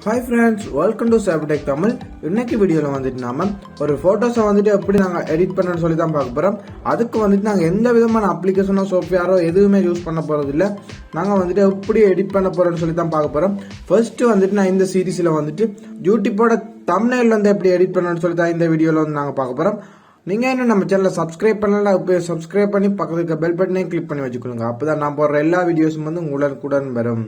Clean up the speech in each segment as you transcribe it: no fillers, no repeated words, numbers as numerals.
Hi friends, welcome to CyberTechTamil. இன்னைக்கு வீடியோல வந்துட்டு நாம ஒரு போட்டோஸை வந்துட்டு எப்படி நாங்க எடிட் பண்ணணும்னு சொல்லி தான் பார்க்க போறோம். அதுக்கு வந்துட்டு நாங்க எந்த விதமான அப்ளிகேஷனோ சாஃப்ட்வேரோ எதுவுமே யூஸ் பண்ண போறது இல்ல. நாங்க வந்துட்டு எப்படி எடிட் பண்ண போறோம்னு சொல்லி தான் பார்க்க போறோம். ஃபர்ஸ்ட் வந்துட்டு நான் இந்த சீரிஸ்ல வந்துட்டு யூடியூபோட thumbnail வந்து எப்படி எடிட் பண்ணணும்னு சொல்லி தான் இந்த வீடியோல வந்து நாங்க பார்க்க போறோம். நீங்க இன்னும் நம்ம சேனலை சப்ஸ்கிரைப் பண்ணல, இப்போ சப்ஸ்கிரைப் பண்ணி பக்கத்துல இருக்க பெல் பட்டனையும் கிளிக் பண்ணி வச்சுக்கோங்க. அப்பதான் நான் போடுற எல்லா வீடியோஸும் வந்து உங்களுடன் வரும்.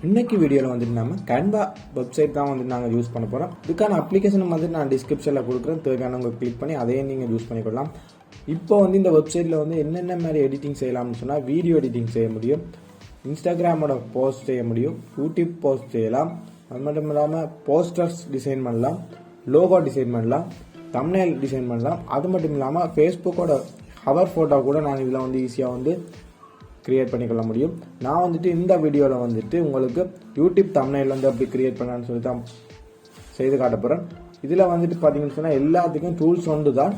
இன்னைக்கு வீடியோவில் வந்துட்டு நம்ம கேன்வா வெப்சைட் தான் வந்து நாங்கள் யூஸ் பண்ண போகிறோம். இதுக்கான அப்ளிகேஷன் வந்து நான் டிஸ்கிரிப்ஷனில் கொடுக்குறேன், தேவையானவங்க கிளிக் பண்ணி அதையும் நீங்கள் யூஸ் பண்ணிக்கொள்ளலாம். இப்போ வந்து இந்த வெப்சைட்டில் வந்து என்னென்ன மாதிரி எடிட்டிங் செய்யலாம்னு சொன்னால் வீடியோ எடிட்டிங் செய்ய முடியும், இன்ஸ்டாகிராமோட போஸ்ட் செய்ய முடியும், யூடியூப் போஸ்ட் செய்யலாம், அது மட்டும் இல்லாமல் போஸ்டர்ஸ் டிசைன் பண்ணலாம், லோகோ டிசைன் பண்ணலாம், தம்ப்நெயில் டிசைன் பண்ணலாம். அது மட்டும் இல்லாமல் ஃபேஸ்புக்கோட கவர் ஃபோட்டோ கூட நான் இதில் வந்து ஈஸியாக வந்து கிரியேட் பண்ணிக்கொள்ள முடியும். நான் வந்துட்டு இந்த வீடியோவில் வந்துட்டு உங்களுக்கு யூடியூப் தம்ப்நெயில் வந்து அப்படி கிரியேட் பண்ணலான்னு சொல்லி தான் செய்து காட்ட போகிறேன். இதில் வந்துட்டு பார்த்தீங்கன்னு சொன்னால் எல்லாத்துக்கும் டூல்ஸ் ஒன்று தான்,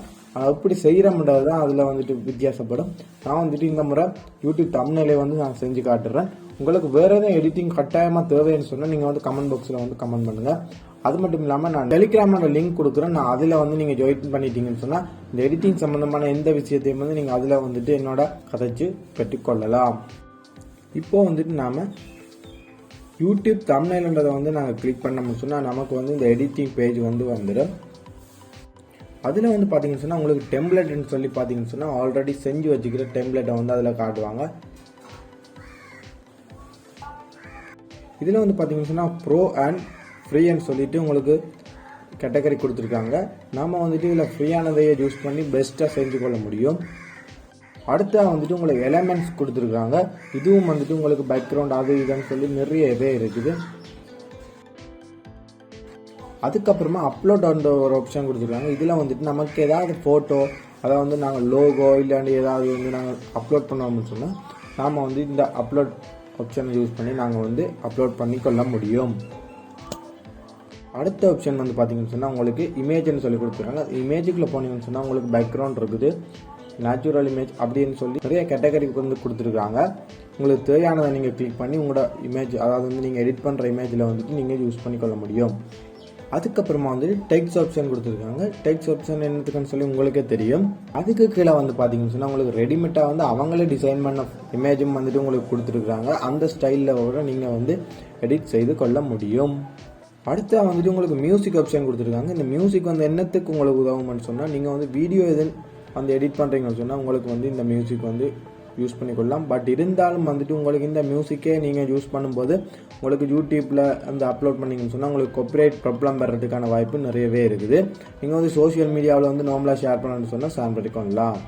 எப்படி செய்கிறோம்ன்றது தான் அதில் வந்துட்டு வித்தியாசப்படும். நான் வந்துட்டு இந்த முறை யூடியூப் தம்ப்நெயிலே வந்து நான் செஞ்சு காட்டுறேன். உங்களுக்கு வேறு எதுவும் எடிட்டிங் கட்டாயமாக தேவைன்னு சொன்னால் நீங்கள் வந்து கமெண்ட் பாக்ஸில் வந்து கமெண்ட் பண்ணுங்கள். அது மட்டும் இல்லாமல் நான் டெலிகிராமோட லிங்க் கொடுக்குறேன், நான் அதில் வந்து நீங்கள் ஜாயின் பண்ணிட்டீங்கன்னு சொன்னால் இந்த எடிட்டிங் சம்மந்தமான எந்த விஷயத்தையும் வந்து நீங்கள் அதில் வந்துட்டு என்னோட கதைச்சு பெற்றுக்கொள்ளலாம். இப்போ வந்துட்டு நாம் யூடியூப் தம்ப்நெயில்ன்றதை வந்து நாங்கள் கிளிக் பண்ணோம்னு சொன்னால் நமக்கு வந்து இந்த எடிட்டிங் பேஜ் வந்து வந்துடும். அதில் வந்து பார்த்தீங்கன்னு சொன்னால் உங்களுக்கு டெம்ப்ளேட்னு சொல்லி பார்த்தீங்கன்னு சொன்னால் ஆல்ரெடி செஞ்சு வச்சுக்கிற டெம்ப்ளேட்டை வந்து அதில் காட்டுவாங்க. இதில் வந்து பார்த்தீங்கன்னு சொன்னால் ப்ரோ அண்ட் ஃப்ரீன்னு சொல்லிட்டு உங்களுக்கு கேட்டகரி கொடுத்துருக்காங்க. நாம் வந்துட்டு இதில் ஃப்ரீயானதையே யூஸ் பண்ணி பெஸ்ட்டாக செஞ்சு கொள்ள முடியும். அடுத்தா வந்துட்டு உங்களுக்கு எலமெண்ட்ஸ் கொடுத்துருக்காங்க. இதுவும் வந்துட்டு உங்களுக்கு பேக்ரவுண்ட் அது இதுன்னு சொல்லி நிறையவே இருக்குது. அதுக்கப்புறமா அப்லோட் அந்த ஒரு ஆப்ஷன் கொடுத்துருக்காங்க. இதில் வந்துட்டு நமக்கு ஏதாவது ஃபோட்டோ, அதை வந்து நாங்கள் லோகோ இல்லாண்டி ஏதாவது வந்து நாங்கள் அப்லோட் பண்ணோம்னு சொன்னால் நாம் வந்து இந்த அப்லோட் ஆப்ஷனை யூஸ் பண்ணி நாங்கள் வந்து அப்லோட் பண்ணி கொள்ள முடியும். அடுத்த ஆப்ஷன் வந்து பார்த்தீங்கன்னு சொன்னால் உங்களுக்கு இமேஜ்னு சொல்லி கொடுத்துருக்காங்க. இமேஜுக்குள்ளே போனீங்கன்னு சொன்னால் உங்களுக்கு பேக்ரவுண்ட் இருக்குது, நேச்சுரல் இமேஜ் அப்படின்னு சொல்லி நிறைய கேட்டகரிக்கு வந்து கொடுத்துருக்காங்க. உங்களுக்கு தேவையானதை நீங்கள் கிளிக் பண்ணி உங்களோட இமேஜ், அதாவது வந்து நீங்கள் எடிட் பண்ணுற இமேஜில் வந்துட்டு நீங்கள் யூஸ் பண்ணிக்கொள்ள முடியும். அதுக்கப்புறமா வந்து டெக்ஸ்ட் ஆப்ஷன் கொடுத்துருக்காங்க. டெக்ஸ்ட் ஆப்ஷன் என்னத்துக்குன்னு சொல்லி உங்களுக்கே தெரியும். அதுக்கு கீழே வந்து பார்த்தீங்கன்னு சொன்னால் உங்களுக்கு ரெடிமேடாக வந்து அவங்களே டிசைன் பண்ண இமேஜும் வந்துட்டு உங்களுக்கு கொடுத்துருக்காங்க. அந்த ஸ்டைலில் கூட நீங்கள் வந்து எடிட் செய்து கொள்ள முடியும். அடுத்து வந்துட்டு உங்களுக்கு மியூசிக் ஆப்ஷன் கொடுத்துருக்காங்க. இந்த மியூசிக் வந்து என்னத்துக்கு உங்களுக்கு உதவும்னு சொன்னால் நீங்கள் வந்து வீடியோ எதுன்னு வந்து எடிட் பண்ணுறீங்கன்னு சொன்னால் உங்களுக்கு வந்து இந்த மியூசிக் வந்து யூஸ் பண்ணிக்கொள்ளலாம். பட் இருந்தாலும் வந்துட்டு உங்களுக்கு இந்த மியூசிக்கே நீங்கள் யூஸ் பண்ணும்போது உங்களுக்கு யூடியூப்பில் வந்து அப்லோட் பண்ணிங்கன்னு சொன்னால் உங்களுக்கு காப்பிரைட் ப்ராப்ளம் வர்றதுக்கான வாய்ப்பு நிறையவே இருக்குது. நீங்கள் வந்து சோஷியல் மீடியாவில் வந்து நார்மலாக ஷேர் பண்ணணும்னு சொன்னால் ஷேர் பண்ணிக்கொள்ளலாம்.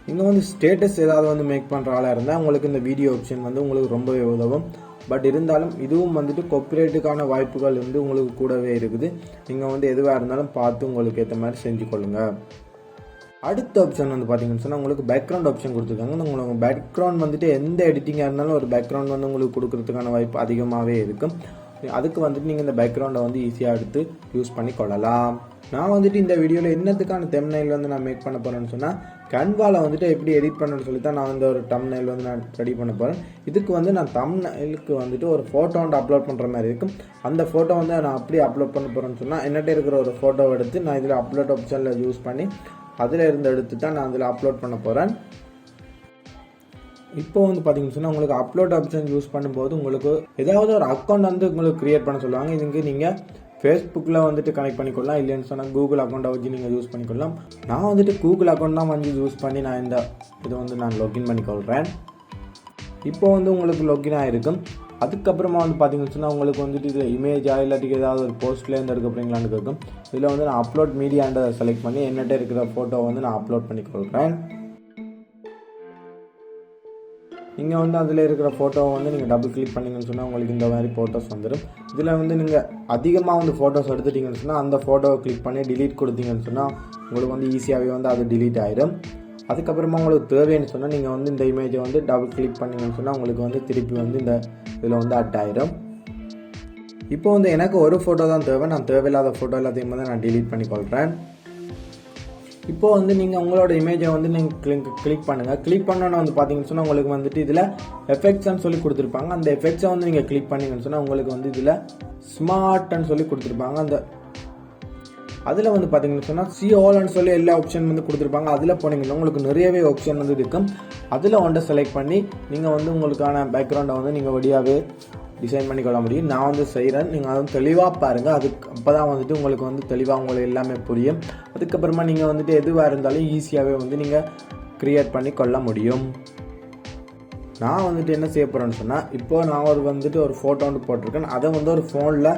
நீங்கள் வந்து ஸ்டேட்டஸ் ஏதாவது வந்து மேக் பண்ணுற ஆளாக இருந்தால் உங்களுக்கு இந்த வீடியோ ஆப்ஷன் வந்து உங்களுக்கு ரொம்பவே உதவும். பட் இருந்தாலும் இதுவும் வந்துட்டு காப்பிரைட்டுக்கான வாய்ப்புகள் வந்து உங்களுக்கு கூடவே இருக்குது. நீங்கள் வந்து எதுவாக இருந்தாலும் பார்த்து உங்களுக்கு ஏற்ற மாதிரி செஞ்சு கொள்ளுங்கள். அடுத்த ஆப்ஷன் வந்து பார்த்தீங்கன்னு சொன்னால் உங்களுக்கு பேக்ரவுண்ட் ஆப்ஷன் கொடுத்துருக்காங்க. உங்களுக்கு பேக்ரவுண்ட் வந்துட்டு எந்த எடிட்டிங்காக இருந்தாலும் ஒரு பேக்ரவுண்ட் வந்து உங்களுக்கு கொடுக்கறதுக்கான வாய்ப்பு அதிகமாகவே இருக்கும். அதுக்கு வந்துட்டு நீங்கள் இந்த பேக்ரவுண்டை வந்து ஈஸியாக எடுத்து யூஸ் பண்ணி கொள்ளலாம். நான் வந்துட்டு இந்த வீடியோவில் என்னத்துக்கான தம்ப்நெயில் வந்து நான் மேக் பண்ண போகிறேன்னு சொன்னால் கேன்வாவில் வந்துட்டு எப்படி எடிட் பண்ணணும்னு சொல்லி தான் நான் இந்த ஒரு தம்ப்நெயில் வந்து நான் ரெடி பண்ண போகிறேன். இதுக்கு வந்து நான் தம்ப்நெயிலுக்கு வந்துட்டு ஒரு ஃபோட்டோ வந்து அப்லோட் பண்ணுற மாதிரி இருக்கும். அந்த ஃபோட்டோ வந்து நான் அப்படியே அப்லோட் பண்ண போகிறேன்னு சொன்னால் என்னட்ட இருக்கிற ஒரு ஃபோட்டோவை எடுத்து நான் இதில் அப்லோட் ஆப்ஷனில் யூஸ் பண்ணி அதில் இருந்து எடுத்து தான் நான் அதில் அப்லோட் பண்ண போகிறேன். இப்போ வந்து பார்த்தீங்கன்னு சொன்னால் உங்களுக்கு அப்லோட் ஆப்ஷன் யூஸ் பண்ணும்போது உங்களுக்கு ஏதாவது ஒரு அக்கௌண்ட் வந்து உங்களுக்கு க்ரியேட் பண்ண சொல்லுவாங்க. இதுக்கு நீங்கள் ஃபேஸ்புக்கில் வந்துட்டு கனெக்ட் பண்ணிக்கொள்ளலாம், இல்லைன்னு சொன்னால் கூகுள் அக்கௌண்ட்டை வச்சு நீங்கள் யூஸ் பண்ணிக்கொள்ளலாம். நான் வந்துட்டு கூகுள் அக்கௌண்ட் தான் வந்து யூஸ் பண்ணி நான் இந்த இதை வந்து நான் லாகின் பண்ணிக்கொள்கிறேன். இப்போ வந்து உங்களுக்கு லாகின் ஆகிருக்கும். அதுக்கப்புறமா வந்து பார்த்தீங்கன்னு சொன்னால் உங்களுக்கு வந்துட்டு இதில் இமேஜாக இல்லாட்டிக்கு ஏதாவது ஒரு போஸ்ட்லேருந்து எடுக்க போகிறீங்களான்னு இருக்கும். இதில் வந்து நான் அப்லோட் மீடியான்றதை செலக்ட் பண்ணி என்னட்ட இருக்கிற ஃபோட்டோ வந்து நான் அப்லோட் பண்ணிக்கொள்கிறேன். நீங்கள் வந்து அதில் இருக்கிற ஃபோட்டோவை வந்து நீங்கள் டபுள் கிளிக் பண்ணிங்கன்னு சொன்னால் உங்களுக்கு இந்த மாதிரி ஃபோட்டோஸ் வந்துடும். இதில் வந்து நீங்கள் அதிகமாக வந்து ஃபோட்டோஸ் எடுத்துட்டிங்கன்னு சொன்னால் அந்த ஃபோட்டோவை கிளிக் பண்ணி டிலீட் கொடுத்தீங்கன்னு சொன்னால் உங்களுக்கு வந்து ஈஸியாகவே வந்து அது டிலீட் ஆகிடும். அதுக்கப்புறமா உங்களுக்கு தேவைன்னு சொன்னால் நீங்கள் வந்து இந்த இமேஜை வந்து டபுள் கிளிக் பண்ணிங்கன்னு சொன்னால் உங்களுக்கு வந்து திருப்பி வந்து இந்த இதில் வந்து அட் ஆகிடும். இப்போ வந்து எனக்கு ஒரு ஃபோட்டோ தான் தேவை. நான் தேவையில்லாத ஃபோட்டோ எல்லாத்தையும் வந்து நான் டிலீட் பண்ணிக்கொள்கிறேன். இப்போ வந்து நீங்கள் உங்களோட இமேஜை வந்து நீங்கள் கிளிக் பண்ணுங்கள். கிளிக் பண்ணோன்னு வந்து பார்த்தீங்கன்னு சொன்னால் உங்களுக்கு வந்துட்டு இதில் எஃபெக்ட்ஸ்ன்னு சொல்லி கொடுத்துருப்பாங்க. அந்த எஃபெக்ட்ஸை வந்து நீங்கள் கிளிக் பண்ணிங்கன்னு சொன்னால் உங்களுக்கு வந்து இதில் ஸ்மார்ட்னு சொல்லி கொடுத்துருப்பாங்க. அதில் வந்து பார்த்தீங்கன்னு சொன்னால் சிஓலன்னு சொல்லி எல்லா ஆப்ஷன் வந்து கொடுத்துருப்பாங்க. அதில் போனீங்கன்னா உங்களுக்கு நிறையவே ஆப்ஷன் வந்து இருக்கும். அதில் ஒன்றை செலக்ட் பண்ணி நீங்கள் வந்து உங்களுக்கான பேக்ரவுண்டை வந்து நீங்கள் வழியாகவே டிசைன் பண்ணிக்கொள்ள முடியும். நான் வந்து செய்கிறேன், நீங்கள் வந்து தெளிவாக பாருங்கள். அப்போ தான் வந்துட்டு உங்களுக்கு வந்து தெளிவாக உங்களுக்கு எல்லாமே புரியும். அதுக்கப்புறமா நீங்கள் வந்துட்டு எதுவாக இருந்தாலும் ஈஸியாகவே வந்து நீங்கள் க்ரியேட் பண்ணி கொள்ள முடியும். நான் வந்துட்டு என்ன செய்ய போகிறேன்னு சொன்னால், இப்போது நான் ஒரு ஃபோட்டோ வந்து போட்டிருக்கேன். அதை வந்து ஒரு ஃபோனில்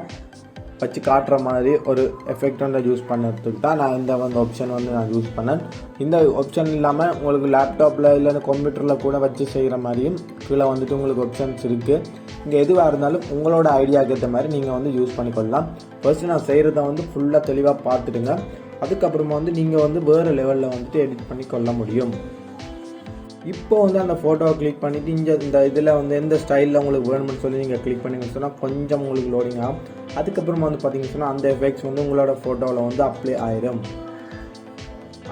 வச்சு காட்டுற மாதிரி ஒரு எஃபெக்ட் வந்து யூஸ் பண்ணுறதுக்கு தான் நான் இந்த ஆப்ஷன் வந்து நான் யூஸ் பண்ணேன். இந்த ஆப்ஷன் இல்லாமல் உங்களுக்கு லேப்டாப்பில் இல்லைன்னா கம்ப்யூட்டரில் கூட வச்சு செய்கிற மாதிரியும் கீழே வந்துட்டு உங்களுக்கு ஆப்ஷன்ஸ் இருக்குது. இங்கே எதுவாக இருந்தாலும் உங்களோட ஐடியாவுக்கு ஏற்ற மாதிரி நீங்கள் வந்து யூஸ் பண்ணிக்கொள்ளலாம். ஃபர்ஸ்ட்டு நான் செய்கிறத வந்து ஃபுல்லாக தெளிவாக பார்த்துடுங்க. அதுக்கப்புறமா வந்து நீங்கள் வந்து வேறு லெவலில் வந்துட்டு எடிட் பண்ணி கொள்ள முடியும். இப்போ வந்து அந்த ஃபோட்டோவை கிளிக் பண்ணிவிட்டு இந்த இதில் வந்து எந்த ஸ்டைலில் உங்களுக்கு வேணும்னு சொல்லி நீங்கள் கிளிக் பண்ணிங்கன்னு சொன்னால் கொஞ்சம் உங்களுக்கு லோடிங் ஆகும். அதுக்கப்புறமா வந்து பார்த்தீங்கன்னு சொன்னால் அந்த எஃபெக்ட்ஸ் வந்து உங்களோட ஃபோட்டோவில் வந்து அப்ளை ஆயிடும்.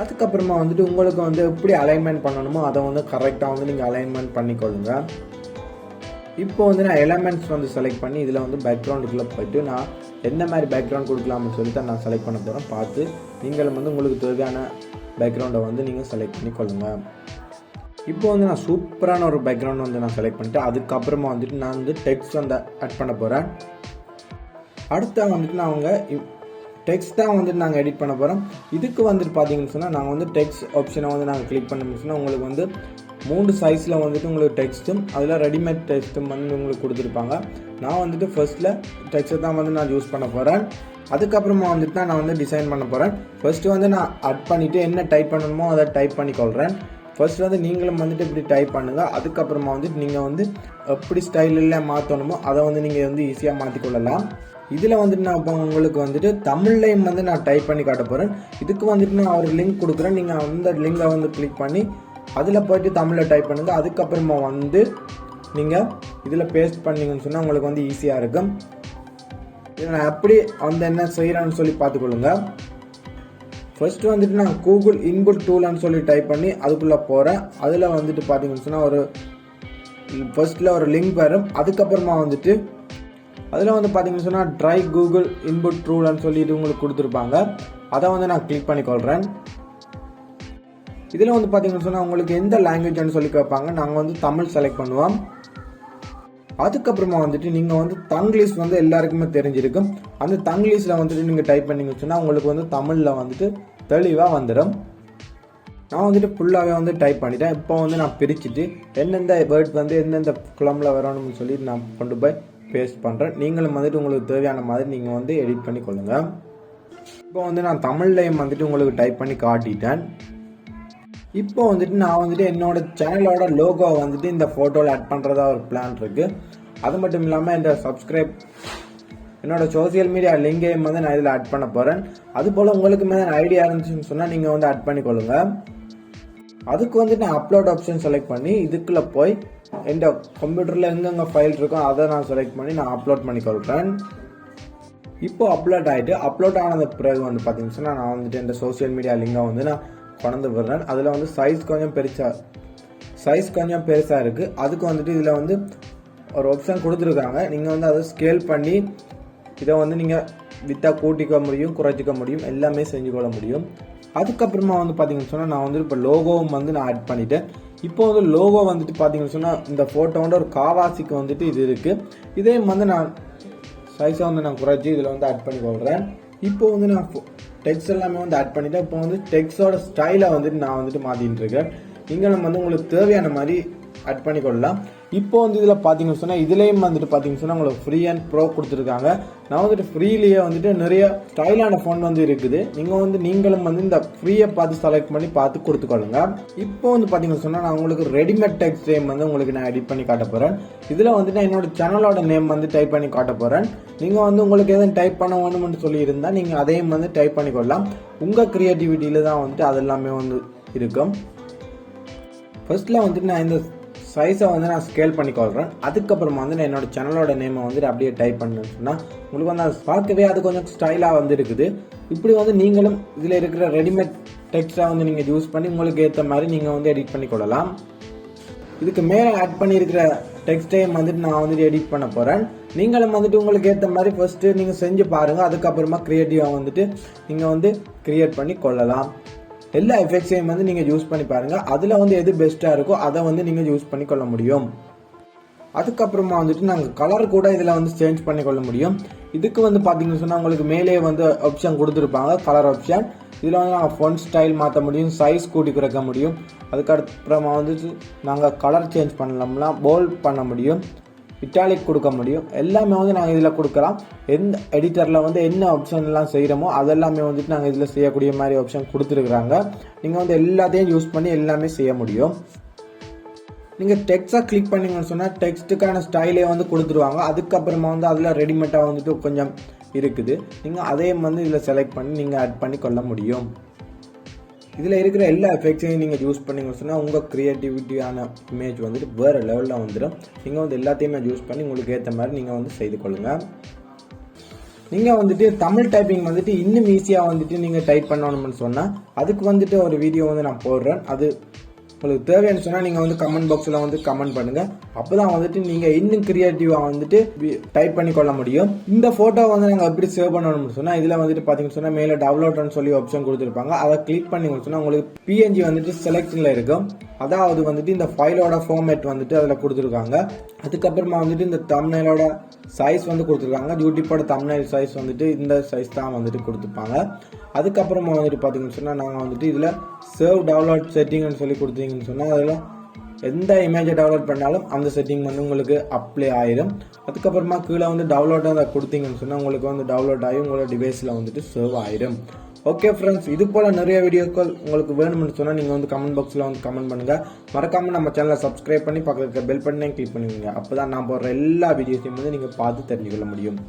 அதுக்கப்புறமா வந்துட்டு உங்களுக்கு வந்து எப்படி அலைன்மெண்ட் பண்ணணுமோ அதை வந்து கரெக்டாக வந்து நீங்கள் அலைன்மெண்ட் பண்ணிக்கொள்ளுங்க. இப்போ வந்து நான் எலமெண்ட்ஸ் வந்து செலக்ட் பண்ணி இதில் வந்து பேக்ரவுண்டுக்குள்ளே போய்ட்டு நான் எந்த மாதிரி பேக்ரவுண்ட் கொடுக்கலாம்னு சொல்லிட்டு நான் செலக்ட் பண்ண போகிறேன். பார்த்து நீங்களும் வந்து உங்களுக்கு தேவையான பேக்ரவுண்டை வந்து நீங்கள் செலக்ட் பண்ணி கொள்ளுங்கள். இப்போ வந்து நான் சூப்பரான ஒரு பேக்ரவுண்ட் வந்து நான் செலக்ட் பண்ணிட்டு அதுக்கப்புறமா வந்துட்டு நான் வந்து டெக்ஸ்ட் வந்து ஆட் பண்ண போகிறேன். அடுத்த வந்துட்டு நான் டெக்ஸ்ட் தான் வந்துட்டு நாங்கள் எடிட் பண்ண போகிறோம். இதுக்கு வந்துட்டு பார்த்தீங்கன்னு சொன்னால் நாங்கள் வந்து டெக்ஸ்ட் ஆப்ஷனை வந்து நாங்கள் கிளிக் பண்ணோம்னு சொன்னால் உங்களுக்கு வந்து 3 சைஸில் வந்துட்டு உங்களுக்கு டெக்ஸ்ட்டும் அதில் ரெடிமேட் டெக்ஸ்ட்டும் வந்து உங்களுக்கு கொடுத்துருப்பாங்க. நான் வந்துட்டு ஃபர்ஸ்ட்டில் டெக்ஸ்ட்டை தான் வந்து நான் யூஸ் பண்ண போகிறேன். அதுக்கப்புறமா வந்துட்டு தான் நான் வந்து டிசைன் பண்ண போகிறேன். ஃபர்ஸ்ட்டு வந்து நான் ஆட் பண்ணிவிட்டு என்ன டைப் பண்ணணுமோ அதை டைப் பண்ணிக்கொள்கிறேன். ஃபர்ஸ்ட் வந்து நீங்களும் வந்துட்டு இப்படி டைப் பண்ணுங்கள். அதுக்கப்புறமா வந்துட்டு நீங்கள் வந்து எப்படி ஸ்டைலில் மாற்றணுமோ அதை வந்து நீங்கள் வந்து ஈஸியாக மாற்றிக்கொள்ளலாம். இதில் வந்துட்டு நான் இப்போ உங்களுக்கு வந்துட்டு தமிழ்லையும் வந்து நான் டைப் பண்ணி காட்ட போகிறேன். இதுக்கு வந்துட்டு நான் ஒரு லிங்க் கொடுக்குறேன். நீங்கள் அந்த லிங்கை வந்து கிளிக் பண்ணி அதில் போய்ட்டு தமிழில் டைப் பண்ணுங்கள். அதுக்கப்புறமா வந்து நீங்கள் இதில் பேஸ்ட் பண்ணிங்கன்னு சொன்னால் உங்களுக்கு வந்து ஈஸியாக இருக்கும். இதை நான் எப்படி வந்து என்ன செய்கிறேன்னு சொல்லி பார்த்துக்கொள்ளுங்க. ஃபர்ஸ்ட்டு வந்துட்டு நான் கூகுள் இன்புட் டூல்னு சொல்லி டைப் பண்ணி அதுக்குள்ளே போகிறேன். அதில் வந்துட்டு பார்த்தீங்கன்னு சொன்னால் ஃபர்ஸ்ட்டில் ஒரு லிங்க் வரும். அதுக்கப்புறமா வந்துட்டு அதில் வந்து பார்த்தீங்கன்னு சொன்னால் ட்ரை கூகுள் இன்புட் டூல்னு சொல்லிட்டு உங்களுக்கு கொடுத்துருப்பாங்க. அதை வந்து நான் கிளிக் பண்ணிக்கொள்கிறேன். இதில் வந்து பார்த்தீங்கன்னு சொன்னால் உங்களுக்கு எந்த லாங்குவேஜ்னு சொல்லி கேட்பாங்க. நாங்கள் வந்து தமிழ் செலக்ட் பண்ணுவோம். அதுக்கப்புறமா வந்துட்டு நீங்கள் வந்து தங்கிலீஷ் வந்து எல்லாருக்குமே தெரிஞ்சிருக்கும். அந்த தங்கிலீஷில் வந்துட்டு நீங்கள் டைப் பண்ணிங்கன்னு சொன்னால் உங்களுக்கு வந்து தமிழில் வந்துட்டு தெளிவாக வந்துடும். நான் வந்துட்டு ஃபுல்லாகவே வந்து டைப் பண்ணிட்டேன். இப்போ வந்து நான் பிரிச்சுட்டு எந்தெந்த வேர்ட் வந்து எந்தெந்த குளமில் வரணும்னு சொல்லி நான் கொண்டு போய் பேஸ்ட் பண்ணுறேன். நீங்களும் வந்துட்டு உங்களுக்கு தேவையான மாதிரி நீங்கள் வந்து எடிட் பண்ணி கொள்ளுங்கள். இப்போ வந்து நான் தமிழ்லையும் வந்துட்டு உங்களுக்கு டைப் பண்ணி காட்டிட்டேன். இப்போ வந்துட்டு நான் வந்துட்டு என்னோட சேனலோட லோகோ வந்துட்டு இந்த ஃபோட்டோவில் ஆட் பண்ணுறதா ஒரு பிளான் இருக்குது. அது மட்டும் இல்லாமல் என்னோட சோசியல் மீடியா லிங்கையும் வந்து நான் இதில் ஆட் பண்ண போகிறேன். அதுபோல் உங்களுக்கு மேலே ஐடியா இருந்துச்சுன்னு சொன்னால் நீங்கள் வந்து ஆட் பண்ணிக்கொள்ளுங்க. அதுக்கு வந்துட்டு நான் அப்லோட் ஆப்ஷன் செலக்ட் பண்ணி இதுக்குள்ளே போய் என் கம்ப்யூட்டரில் எங்கெங்கே ஃபைல் இருக்கோ அதை நான் செலக்ட் பண்ணி நான் அப்லோட் பண்ணிக்கொள்கிறேன். இப்போ அப்லோட் ஆகிட்டு அப்லோட் ஆனது பிறகு வந்து பார்த்தீங்கன்னா நான் வந்துட்டு இந்த சோசியல் மீடியா லிங்கை வந்து நான் கொண்டு விடுறேன். அதில் வந்து சைஸ் கொஞ்சம் பெருசாக இருக்குது. அதுக்கு வந்துட்டு இதில் வந்து ஒரு ஆப்ஷன் கொடுத்துருக்காங்க. நீங்கள் வந்து அதை ஸ்கேல் பண்ணி இதை வந்து நீங்கள் வித்தா கூட்டிக்க முடியும், குறைச்சிக்க முடியும், எல்லாமே செஞ்சுக்கொள்ள முடியும். அதுக்கப்புறமா வந்து பார்த்தீங்கன்னு சொன்னால் நான் வந்து இப்போ லோகோவும் வந்து நான் ஆட் பண்ணிட்டேன். இப்போ வந்து லோகோ வந்துட்டு பார்த்தீங்கன்னு சொன்னால் இந்த ஃபோட்டோவோட ஒரு காவாசிக்கு வந்துட்டு இது இருக்குது. இதையும் வந்து நான் சைஸை வந்து நான் குறைச்சி இதில் வந்து ஆட் பண்ணி கொள்கிறேன். இப்போ வந்து நான் டெக்ஸ்ட் எல்லாமே வந்து ஆட் பண்ணிட்டேன். இப்போ வந்து டெக்ஸ்டோட ஸ்டைலை வந்துட்டு நான் வந்துட்டு மாற்றிட்டு இருக்கேன். நீங்களும் வந்து உங்களுக்கு தேவையான மாதிரி ஆட் பண்ணிக்கொள்ளலாம். இப்போ வந்து இதில் பார்த்தீங்கன்னு சொன்னால் இதுலேயும் வந்துட்டு பார்த்தீங்கன்னு சொன்னால் உங்களுக்கு ஃப்ரீ அண்ட் ப்ரோ கொடுத்துருக்காங்க. நான் வந்துட்டு ஃப்ரீலேயே வந்துட்டு நிறைய ஸ்டைலான ஃபோன் வந்து இருக்குது. நீங்களும் வந்து இந்த ஃப்ரீயை பார்த்து செலக்ட் பண்ணி பார்த்து கொடுத்துக்கொள்ளுங்க. இப்போ வந்து பார்த்தீங்கன்னு சொன்னால் நான் உங்களுக்கு ரெடிமேட் டெக்ஸ்ட் நேம் வந்து உங்களுக்கு நான் எடிட் பண்ணி காட்ட போகிறேன். இதில் வந்துட்டு என்னோட சேனலோட நேம் வந்து டைப் பண்ணி காட்ட போகிறேன். நீங்கள் வந்து உங்களுக்கு எதுவும் டைப் பண்ண வேணும்னு சொல்லி இருந்தால் நீங்கள் அதையும் வந்து டைப் பண்ணிக்கொள்ளலாம். உங்கள் க்ரியேட்டிவிட்டியில் தான் வந்துட்டு அது எல்லாமே வந்து இருக்கும். ஃபர்ஸ்ட்டில் வந்துட்டு நான் இந்த சைஸை வந்து நான் ஸ்கேல் பண்ணிக்கொள்கிறேன். அதுக்கப்புறமா வந்து நான் என்னோட சேனலோட நேமை வந்துட்டு அப்படியே டைப் பண்ணேன்னு சொன்னால் உங்களுக்கு வந்து அது பார்க்கவே அது கொஞ்சம் ஸ்டைலாக வந்து இருக்குது. இப்படி வந்து நீங்களும் இதில் இருக்கிற ரெடிமேட் டெக்ஸ்டை வந்து நீங்கள் யூஸ் பண்ணி உங்களுக்கு ஏற்ற மாதிரி நீங்கள் வந்து எடிட் பண்ணி கொள்ளலாம். இதுக்கு மேலே ஆட் பண்ணியிருக்கிற டெக்ஸ்டையும் வந்துட்டு நான் வந்துட்டு எடிட் பண்ண போகிறேன். நீங்களும் வந்துட்டு உங்களுக்கு ஏற்ற மாதிரி ஃபர்ஸ்ட்டு நீங்கள் செஞ்சு பாருங்கள். அதுக்கப்புறமா க்ரியேட்டிவாக வந்துட்டு நீங்கள் வந்து க்ரியேட் பண்ணி கொள்ளலாம். எல்லா எஃபெக்ட்ஸையும் வந்து நீங்கள் யூஸ் பண்ணி பாருங்கள். அதில் வந்து எது பெஸ்ட்டாக இருக்கோ அதை வந்து நீங்கள் யூஸ் பண்ணி கொள்ள முடியும். அதுக்கப்புறமா வந்துட்டு நாங்கள் கலர் கூட இதில் வந்து சேஞ்ச் பண்ணி கொள்ள முடியும். இதுக்கு வந்து பார்த்தீங்கன்னு சொன்னால் உங்களுக்கு மேலே வந்து ஆப்ஷன் கொடுத்துருப்பாங்க, கலர் ஆப்ஷன். இதில் வந்து நாங்கள் ஃபொண்ட் ஸ்டைல் மாற்ற முடியும், சைஸ் கூட்டி குறைக்க முடியும். அதுக்கப்புறமா வந்துட்டு நாங்கள் கலர் சேஞ்ச் பண்ணலாம்னா போல்ட் பண்ண முடியும், இட்டாலிக் கொடுக்க முடியும். எல்லாமே வந்து நாங்கள் இதில் கொடுக்கலாம். எந்த எடிட்டரில் வந்து என்ன ஆப்ஷன்லாம் செய்கிறோமோ அதெல்லாமே வந்துட்டு நாங்கள் இதில் செய்யக்கூடிய மாதிரி ஆப்ஷன் கொடுத்துருக்குறாங்க. நீங்கள் வந்து எல்லாத்தையும் யூஸ் பண்ணி எல்லாமே செய்ய முடியும். நீங்கள் டெக்ஸ்ட்டாக கிளிக் பண்ணிங்கன்னு சொன்னால் டெக்ஸ்ட்டுக்கான ஸ்டைலே வந்து கொடுத்துருவாங்க. அதுக்கப்புறமா வந்து அதில் ரெடிமேடாக வந்துட்டு கொஞ்சம் இருக்குது. நீங்கள் அதையும் வந்து இதில் செலக்ட் பண்ணி நீங்கள் ஆட் பண்ணி கொள்ள முடியும். இதில் இருக்கிற எல்லா எஃபெக்ட்ஸையும் நீங்கள் யூஸ் பண்ணிங்கன்னு சொன்னால் உங்கள் க்ரியேட்டிவிட்டியான இமேஜ் வந்துட்டு வேறு லெவலில் வந்துடும். நீங்கள் வந்து எல்லாத்தையுமே யூஸ் பண்ணி உங்களுக்கு ஏற்ற மாதிரி நீங்கள் வந்து செய்து கொள்ளுங்கள். நீங்கள் வந்துட்டு தமிழ் டைப்பிங் வந்துட்டு இன்னும் ஈஸியாக வந்துட்டு நீங்கள் டைப் பண்ணணும்னு சொன்னால் அதுக்கு வந்துட்டு ஒரு வீடியோ வந்து நான் போடுறேன். அது உங்களுக்கு தேவைன்னு சொன்னால் நீங்கள் வந்து கமெண்ட் பாக்ஸில் வந்து கமெண்ட் பண்ணுங்கள். அப்போ தான் வந்துட்டு நீங்கள் இன்னும் க்ரியேட்டிவாக வந்துட்டு டைப் பண்ணி கொள்ள முடியும். இந்த ஃபோட்டோ வந்து நாங்கள் எப்படி சேவ் பண்ணணும்னு சொன்னால் இதில் வந்துட்டு பார்த்தீங்கன்னு சொன்னால் மேலே டவுன்லோட்னு சொல்லி ஆப்ஷன் கொடுத்துருப்பாங்க. அதை கிளிக் பண்ணிங்கன்னு சொன்னால் உங்களுக்கு PNG வந்துட்டு செலக்ஷனில் இருக்கும். அதாவது வந்துட்டு இந்த ஃபைலோட ஃபார்மேட் வந்துட்டு அதில் கொடுத்துருக்காங்க. அதுக்கப்புறமா வந்துட்டு இந்த தம்ப்நெயிலோட சைஸ் வந்து கொடுத்துருக்காங்க. யூடியூப்போட தம்ப்நெயில் சைஸ் வந்துட்டு இந்த சைஸ் தான் வந்துட்டு கொடுத்துருப்பாங்க. அதுக்கப்புறமா வந்துட்டு பார்த்தீங்கன்னு சொன்னால் நாங்கள் வந்துட்டு இதில் சேவ் டவுன்லோட் செட்டிங்னு சொல்லி கொடுத்தீங்கன்னு சொன்னால் அதில் எந்த இமேஜை டவுன்லோட் பண்ணாலும் அந்த செட்டிங் வந்து உங்களுக்கு அப்ளை ஆயிடும். அதுக்கப்புறமா கீழே வந்து டவுன்லோட் அதை கொடுத்தீங்கன்னு சொன்னால் உங்களுக்கு வந்து டவுன்லோட் ஆகி உங்களோட டிவைஸில் வந்துட்டு சேவ் ஆயிடும். ஓகே ஃப்ரெண்ட்ஸ், இது போல் நிறைய வீடியோக்கள் உங்களுக்கு வேணும்னு சொன்னால் நீங்கள் வந்து கமெண்ட் பாக்ஸில் வந்து கமெண்ட் பண்ணுங்கள். மறக்காமல் நம்ம சேனலை சப்ஸ்கிரைப் பண்ணி பக்கத்தில் இருக்க பெல் பட்டனையும் கிளிக் பண்ணுவீங்க. அப்போ தான் நான் போடுற எல்லா வீடியோஸையும் வந்து நீங்கள் பார்த்து தெரிஞ்சுக்கொள்ள முடியும்.